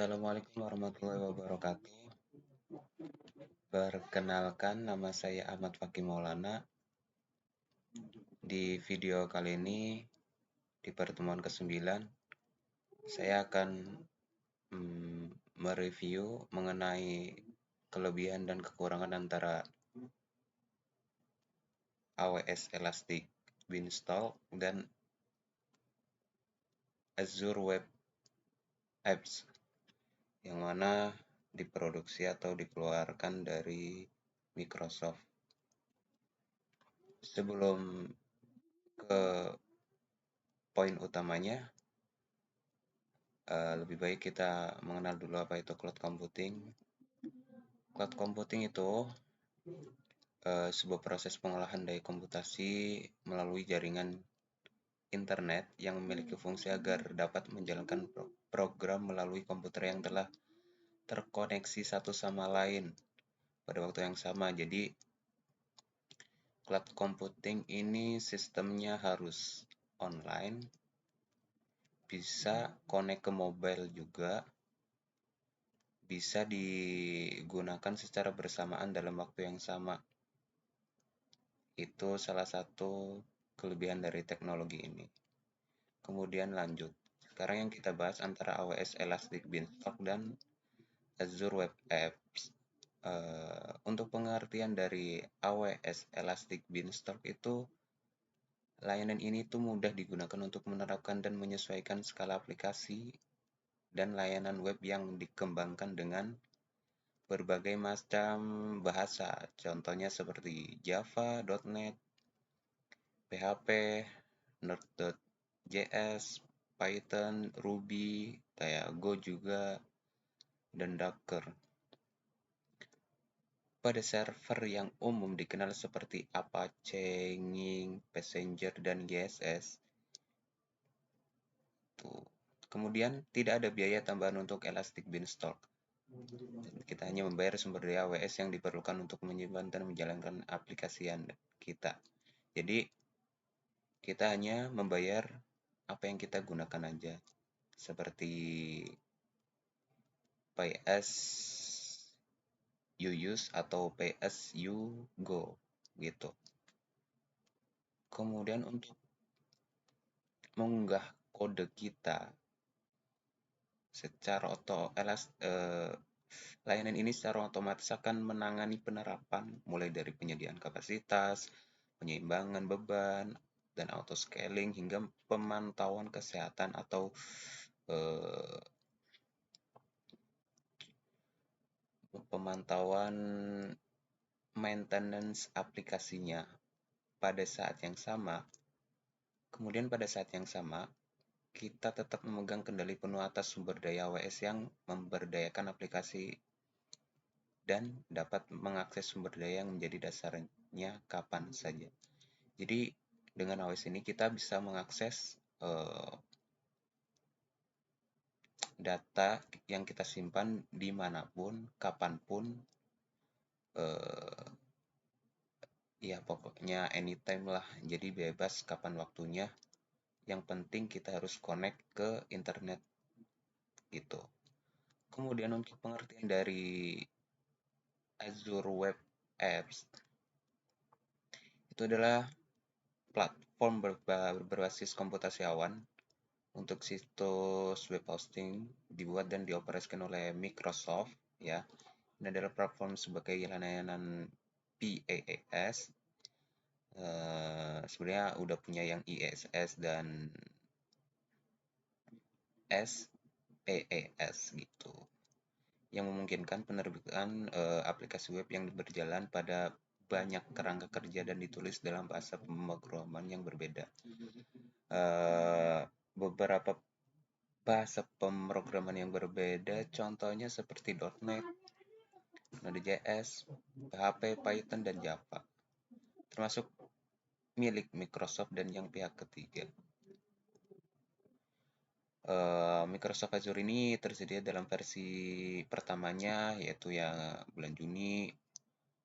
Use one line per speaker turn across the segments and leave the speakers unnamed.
Assalamualaikum warahmatullahi wabarakatuh. Perkenalkan, nama saya Ahmad Fakih Maulana. Di video kali ini, di pertemuan ke-9, saya akan mereview mengenai kelebihan dan kekurangan antara AWS Elastic Beanstalk dan Azure Web Apps, yang mana diproduksi atau dikeluarkan dari Microsoft. Sebelum ke poin utamanya, lebih baik kita mengenal dulu apa itu cloud computing. Cloud computing itu sebuah proses pengolahan daya komputasi melalui jaringan internet yang memiliki fungsi agar dapat menjalankan program melalui komputer yang telah terkoneksi satu sama lain pada waktu yang sama. Jadi cloud computing ini sistemnya harus online, bisa connect ke mobile juga, bisa digunakan secara bersamaan dalam waktu yang sama. Itu salah satu kelebihan dari teknologi ini. Kemudian lanjut. Sekarang yang kita bahas antara AWS Elastic Beanstalk dan Azure Web Apps. Untuk pengertian dari AWS Elastic Beanstalk itu, layanan ini tuh mudah digunakan untuk menerapkan dan menyesuaikan skala aplikasi dan layanan web yang dikembangkan dengan berbagai macam bahasa. Contohnya seperti Java, .NET, PHP, Node.js, Python, Ruby, kayak Go juga, dan Docker. Pada server yang umum dikenal seperti Apache, Nging, Passenger, dan GSS. Kemudian tidak ada biaya tambahan untuk Elastic Beanstalk. Kita hanya membayar sumber daya AWS yang diperlukan untuk menyimpan dan menjalankan aplikasi kita. Jadi kita hanya membayar apa yang kita gunakan aja, seperti PS you use atau PS you go gitu. Kemudian untuk mengunggah kode kita secara layanan ini secara otomatis akan menangani penerapan mulai dari penyediaan kapasitas, penyeimbangan beban, dan auto scaling hingga pemantauan kesehatan atau pemantauan maintenance aplikasinya pada saat yang sama. Kemudian pada saat yang sama, kita tetap memegang kendali penuh atas sumber daya AWS yang memberdayakan aplikasi dan dapat mengakses sumber daya yang menjadi dasarnya kapan saja. Jadi dengan AWS ini kita bisa mengakses data yang kita simpan dimanapun, kapanpun, ya pokoknya anytime lah. Jadi bebas kapan waktunya. Yang penting kita harus connect ke internet gitu. Kemudian untuk pengertian dari Azure Web Apps, itu adalah platform berbasis komputasi awan untuk situs web hosting, dibuat dan dioperasikan oleh Microsoft ya. Ini adalah platform sebagai layanan PaaS. Sebenarnya udah punya yang IaaS dan SaaS gitu, yang memungkinkan penerbitan aplikasi web yang berjalan pada banyak kerangka kerja dan ditulis dalam bahasa pemrograman yang berbeda. Beberapa bahasa pemrograman yang berbeda, contohnya seperti .NET, Node.js, PHP, Python, dan Java, termasuk milik Microsoft dan yang pihak ketiga. Microsoft Azure ini tersedia dalam versi pertamanya, yaitu yang bulan Juni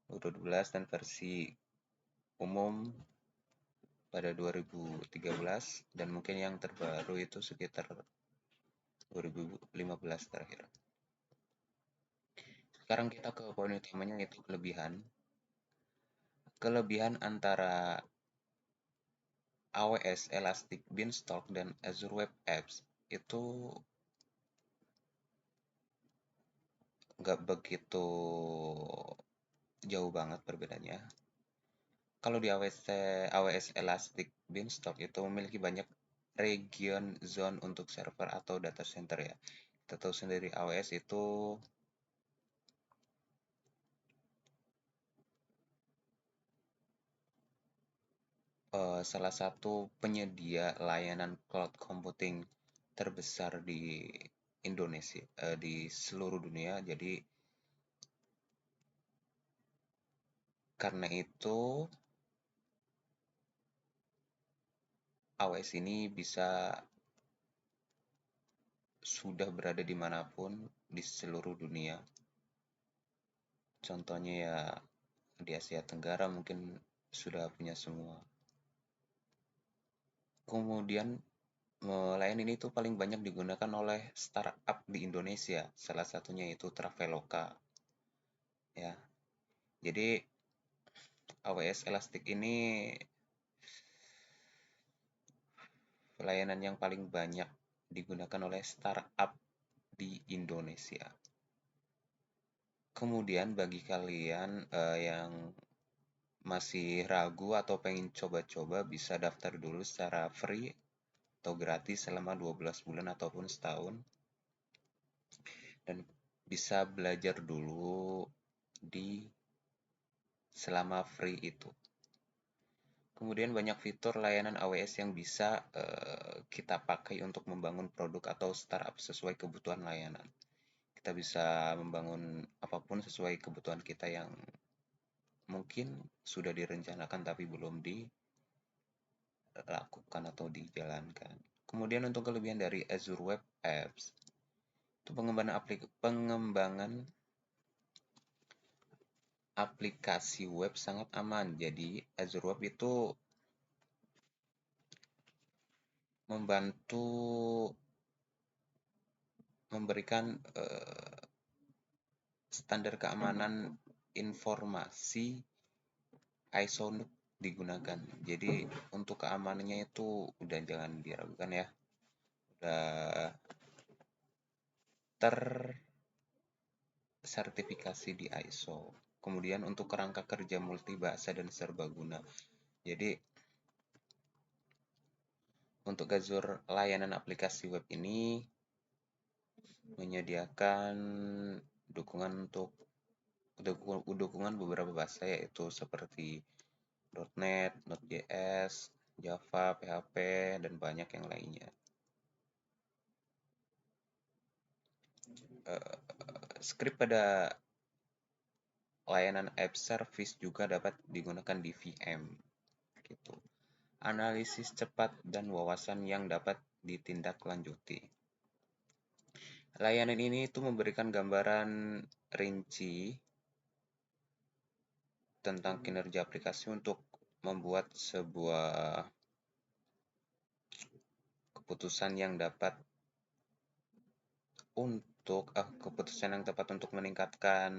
2012, dan versi umum pada 2013, dan mungkin yang terbaru itu sekitar 2015 terakhir. Sekarang kita ke poin utamanya yaitu kelebihan. Kelebihan antara AWS Elastic Beanstalk dan Azure Web Apps itu nggak begitu jauh banget perbedaannya. Kalau di AWS Elastic Beanstalk itu memiliki banyak region zone untuk server atau data center ya. Kita tahu sendiri AWS itu salah satu penyedia layanan cloud computing terbesar di Indonesia, di seluruh dunia. Jadi karena itu AWS ini bisa sudah berada dimanapun di seluruh dunia. Contohnya ya di Asia Tenggara mungkin sudah punya semua. Kemudian layanan ini tuh paling banyak digunakan oleh startup di Indonesia, salah satunya itu Traveloka ya. Jadi AWS Elastic ini layanan yang paling banyak digunakan oleh startup di Indonesia. Kemudian bagi kalian yang masih ragu atau pengen coba-coba bisa daftar dulu secara free atau gratis selama 12 bulan ataupun setahun dan bisa belajar dulu di selama free itu. Kemudian banyak fitur layanan AWS yang bisa kita pakai untuk membangun produk atau startup sesuai kebutuhan layanan. Kita bisa membangun apapun sesuai kebutuhan kita yang mungkin sudah direncanakan tapi belum dilakukan atau dijalankan. Kemudian untuk kelebihan dari Azure Web Apps, itu pengembangan aplikasi web sangat aman. Jadi Azure Web itu membantu memberikan standar keamanan informasi ISO digunakan. Jadi untuk keamanannya itu udah jangan diragukan ya. Udah tersertifikasi di ISO. Kemudian untuk kerangka kerja multibahasa dan serbaguna. Jadi untuk Azure layanan aplikasi web ini menyediakan dukungan untuk dukungan beberapa bahasa yaitu seperti .NET, Node.js, Java, PHP, dan banyak yang lainnya. Script pada layanan app service juga dapat digunakan di VM. Gitu. Analisis cepat dan wawasan yang dapat ditindaklanjuti. Layanan ini itu memberikan gambaran rinci tentang kinerja aplikasi untuk membuat sebuah keputusan yang dapat untuk meningkatkan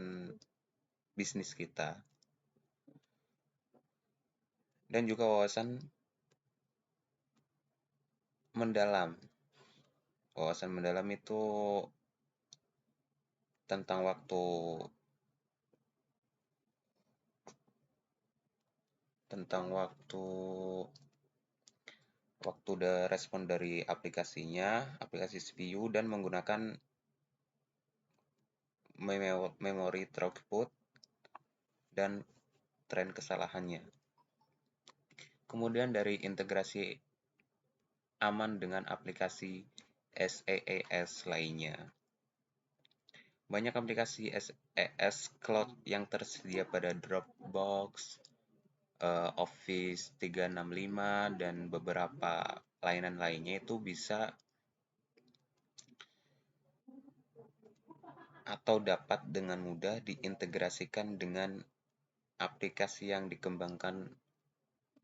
bisnis kita dan juga wawasan mendalam. Wawasan mendalam itu tentang waktu respon dari aplikasinya, aplikasi CPU dan menggunakan memori throughput dan tren kesalahannya. Kemudian dari integrasi aman dengan aplikasi SaaS lainnya. Banyak aplikasi SaaS Cloud yang tersedia pada Dropbox, Office 365, dan beberapa layanan lainnya itu bisa atau dapat dengan mudah diintegrasikan dengan aplikasi yang dikembangkan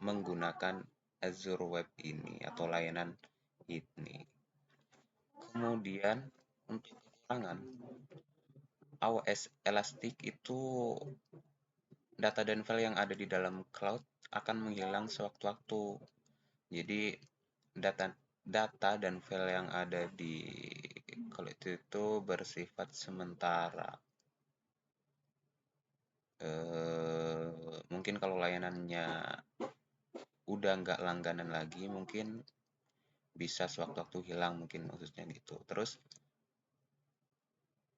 menggunakan Azure Web ini atau layanan ini. Kemudian untuk kekurangan, AWS Elastic itu data dan file yang ada di dalam cloud akan menghilang sewaktu-waktu. Jadi data data dan file yang ada di cloud itu bersifat sementara. Mungkin kalau layanannya udah nggak langganan lagi, mungkin bisa sewaktu-waktu hilang, mungkin maksudnya gitu. Terus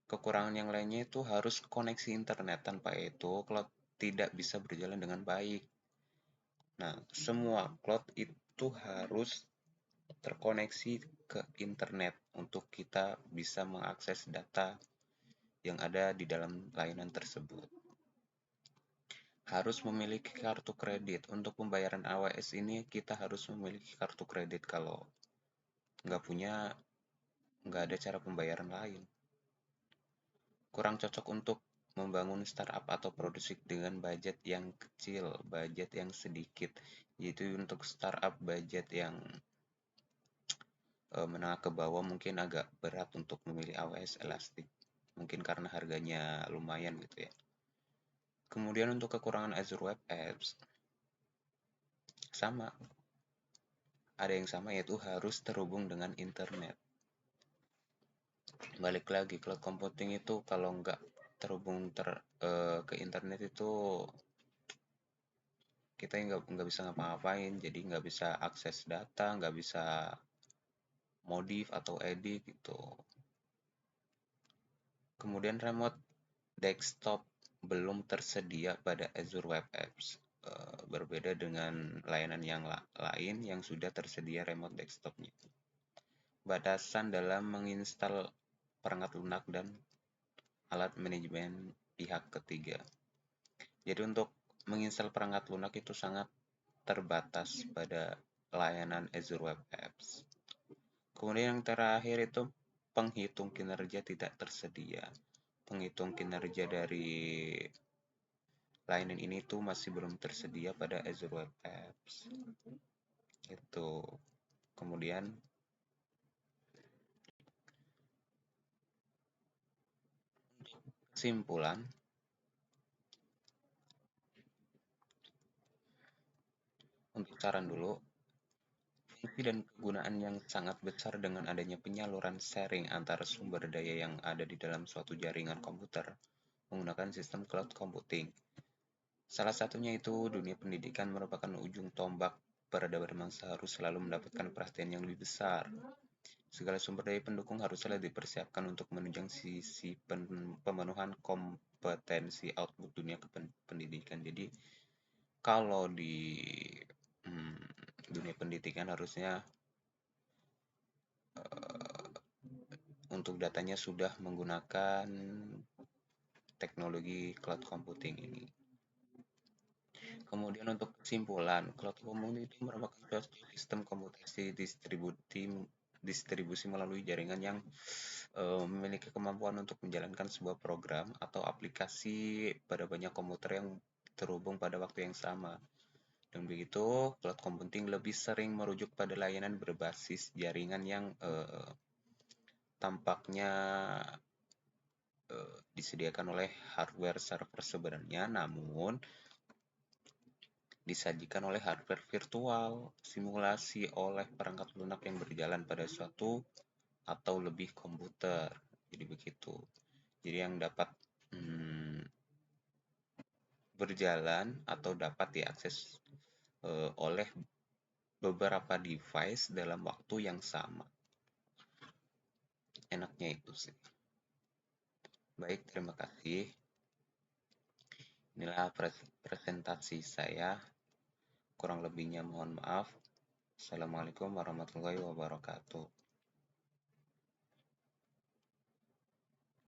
kekurangan yang lainnya itu harus koneksi internet. Tanpa itu cloud tidak bisa berjalan dengan baik. Nah, semua cloud itu harus terkoneksi ke internet untuk kita bisa mengakses data yang ada di dalam layanan tersebut. Harus memiliki kartu kredit. Untuk pembayaran AWS ini kita harus memiliki kartu kredit. Kalau nggak punya, nggak ada cara pembayaran lain. Kurang cocok untuk membangun startup atau produksi dengan budget yang kecil, budget yang sedikit. Yaitu untuk startup budget yang menengah ke bawah mungkin agak berat untuk memilih AWS Elastic. Mungkin karena harganya lumayan gitu ya. Kemudian untuk kekurangan Azure Web Apps, sama. Ada yang sama, yaitu harus terhubung dengan internet. Balik lagi, cloud computing itu kalau nggak terhubung ke internet itu kita nggak bisa ngapa-ngapain, jadi nggak bisa akses data, nggak bisa modif atau edit gitu. Kemudian remote desktop belum tersedia pada Azure Web Apps. Berbeda dengan layanan yang lain yang sudah tersedia remote desktopnya. Batasan dalam menginstal perangkat lunak dan alat manajemen pihak ketiga. Jadi untuk menginstal perangkat lunak itu sangat terbatas pada layanan Azure Web Apps. Kemudian yang terakhir itu penghitung kinerja tidak tersedia. Penghitung kinerja dari layanan ini tuh masih belum tersedia pada Azure Web Apps. Itu. Kemudian kesimpulan, untuk saran dulu, fungsi dan kegunaan yang sangat besar dengan adanya penyaluran sharing antara sumber daya yang ada di dalam suatu jaringan komputer menggunakan sistem cloud computing. Salah satunya itu dunia pendidikan merupakan ujung tombak peradaban bangsa harus selalu mendapatkan perhatian yang lebih besar. Segala sumber daya pendukung harus selalu dipersiapkan untuk menunjang sisi pemenuhan kompetensi output dunia pendidikan. Jadi kalau di hmm, dunia pendidikan harusnya untuk datanya sudah menggunakan teknologi cloud computing ini. Kemudian untuk kesimpulan, cloud computing itu merupakan suatu sistem komputasi distribusi melalui jaringan yang memiliki kemampuan untuk menjalankan sebuah program atau aplikasi pada banyak komputer yang terhubung pada waktu yang sama. Dan begitu, cloud computing lebih sering merujuk pada layanan berbasis jaringan yang tampaknya disediakan oleh hardware server sebenarnya, namun disajikan oleh hardware virtual, simulasi oleh perangkat lunak yang berjalan pada suatu atau lebih komputer. Jadi begitu. Jadi yang dapat berjalan atau dapat diakses oleh beberapa device dalam waktu yang sama. Enaknya itu sih. Baik, terima kasih. Inilah presentasi saya. Kurang lebihnya mohon maaf. Assalamualaikum warahmatullahi wabarakatuh.